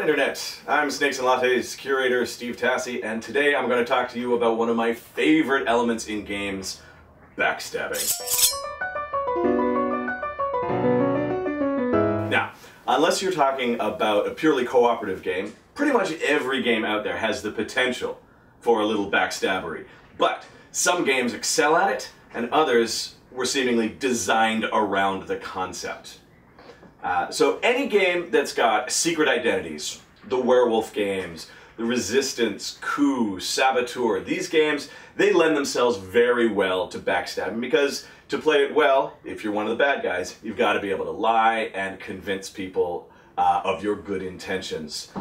Internet! I'm Snakes and Lattes curator Steve Tassi, and today I'm going to talk to you about one of my favorite elements in games, backstabbing. Now, unless you're talking about a purely cooperative game, pretty much every game out there has the potential for a little backstabbery. But some games excel at it, and others were seemingly designed around the concept. So any game that's got secret identities, the werewolf games, the Resistance, Coup, Saboteur, these games, they lend themselves very well to backstabbing because to play it well, if you're one of the bad guys, you've got to be able to lie and convince people of your good intentions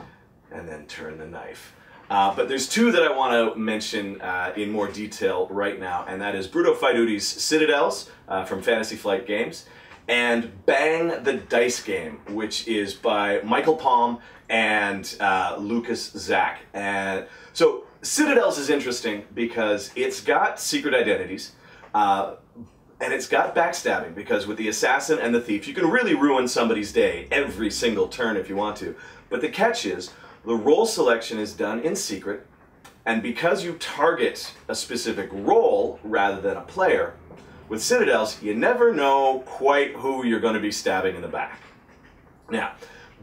and then turn the knife. But there's two that I want to mention in more detail right now, and that is Bruto Faiduti's Citadels from Fantasy Flight Games, and Bang the Dice Game, which is by Michael Palm and Lucas Zach. And so Citadels is interesting because it's got secret identities, and it's got backstabbing, because with the assassin and the thief, you can really ruin somebody's day every single turn if you want to. But the catch is, the role selection is done in secret, and because you target a specific role rather than a player, with Citadels, you never know quite who you're going to be stabbing in the back. Now,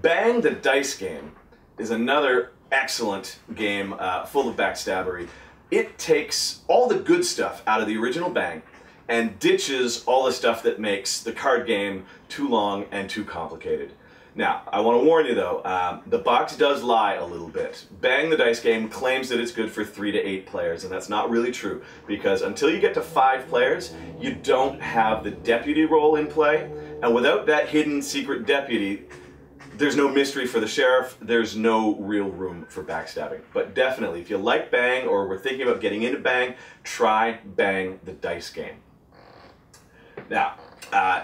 Bang the Dice Game is another excellent game full of backstabbery. It takes all the good stuff out of the original Bang and ditches all the stuff that makes the card game too long and too complicated. Now, I want to warn you though, the box does lie a little bit. Bang the Dice Game claims that it's good for 3 to 8 players, and that's not really true, because until you get to 5 players, you don't have the deputy role in play, and without that hidden secret deputy, there's no mystery for the sheriff, there's no real room for backstabbing. But definitely, if you like Bang, or were thinking about getting into Bang, try Bang the Dice Game. Now,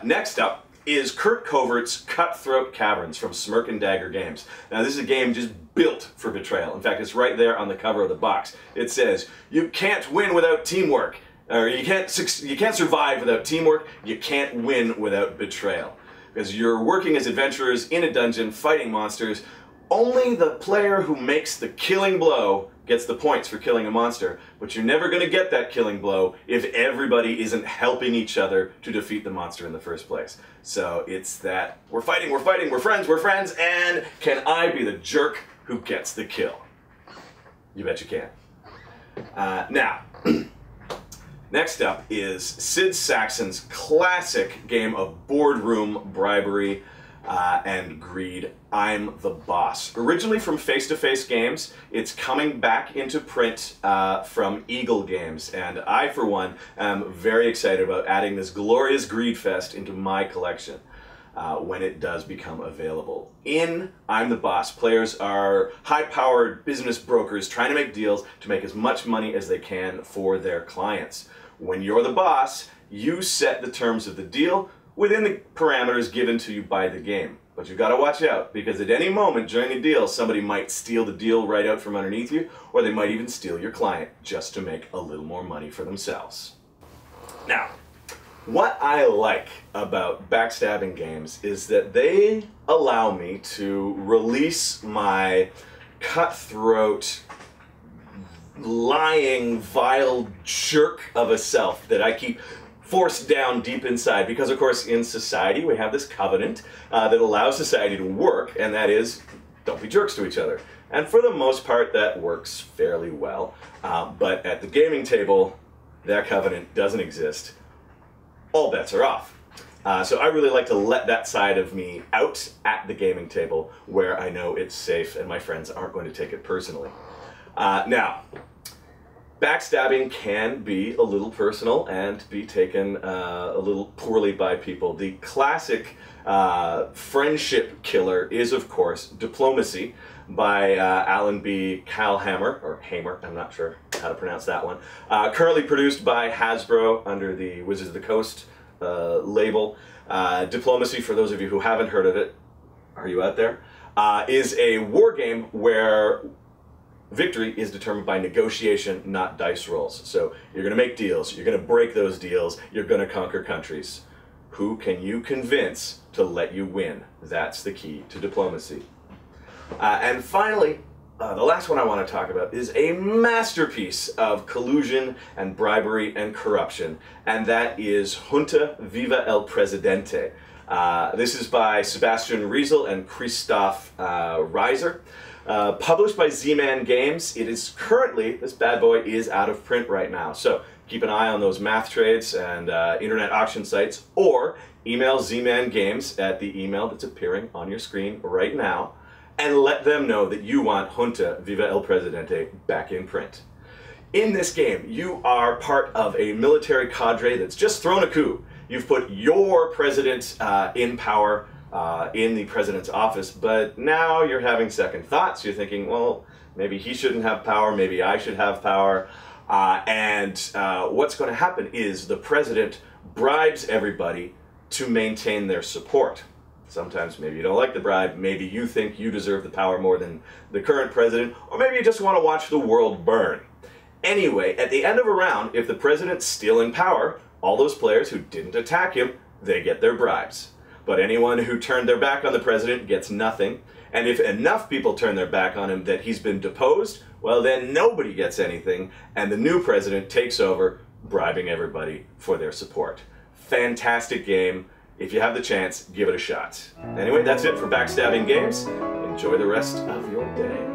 next up is Kurt Covert's Cutthroat Caverns from Smirk and Dagger Games. Now this is a game just built for betrayal. In fact, it's right there on the cover of the box. It says, you can't win without teamwork, or you can't survive without teamwork, you can't win without betrayal. Because you're working as adventurers in a dungeon fighting monsters. Only the player who makes the killing blow gets the points for killing a monster, but you're never going to get that killing blow if everybody isn't helping each other to defeat the monster in the first place. So it's that we're fighting, we're friends, and can I be the jerk who gets the kill? You bet you can. Now, next up is Sid Sackson's classic game of boardroom bribery and greed, I'm the Boss. Originally from Face-to-Face Games, it's coming back into print from Eagle Games, and I, for one, am very excited about adding this glorious greed fest into my collection when it does become available. In I'm the Boss, players are high-powered business brokers trying to make deals to make as much money as they can for their clients. When you're the boss, you set the terms of the deal within the parameters given to you by the game. But you've got to watch out, because at any moment during the deal, somebody might steal the deal right out from underneath you, or they might even steal your client just to make a little more money for themselves. Now, what I like about backstabbing games is that they allow me to release my cutthroat, lying, vile jerk of a self that I keep forced down deep inside, because of course in society we have this covenant that allows society to work, and that is, don't be jerks to each other. And for the most part that works fairly well, but at the gaming table that covenant doesn't exist. All bets are off. So I really like to let that side of me out at the gaming table where I know it's safe and my friends aren't going to take it personally. Now, backstabbing can be a little personal and be taken a little poorly by people. The classic friendship killer is, of course, Diplomacy by Alan B. Kalhammer, or Hamer, I'm not sure how to pronounce that one. Currently produced by Hasbro under the Wizards of the Coast label. Diplomacy, for those of you who haven't heard of it, are you out there? Is a war game where victory is determined by negotiation, not dice rolls. So you're going to make deals, you're going to break those deals, you're going to conquer countries. Who can you convince to let you win? That's the key to diplomacy. And finally, the last one I want to talk about is a masterpiece of collusion and bribery and corruption, and that is Junta, Viva el Presidente. This is by Sebastian Riesel and Christoph Reiser. Published by Z-Man Games. It is currently, this bad boy is out of print right now, so keep an eye on those math trades and internet auction sites, or email Z-Man Games at the email that's appearing on your screen right now, and let them know that you want Junta, Viva el Presidente back in print. In this game, you are part of a military cadre that's just thrown a coup. You've put your president in power in the president's office, but now you're having second thoughts. You're thinking, well, maybe he shouldn't have power, maybe I should have power. What's going to happen is the president bribes everybody to maintain their support. Sometimes maybe you don't like the bribe, maybe you think you deserve the power more than the current president, or maybe you just want to watch the world burn. Anyway, at the end of a round, if the president's still in power, all those players who didn't attack him, they get their bribes. But anyone who turned their back on the president gets nothing. And if enough people turn their back on him that he's been deposed, well then nobody gets anything, and the new president takes over, bribing everybody for their support. Fantastic game. If you have the chance, give it a shot. Anyway, that's it for Backstabbing Games. Enjoy the rest of your day.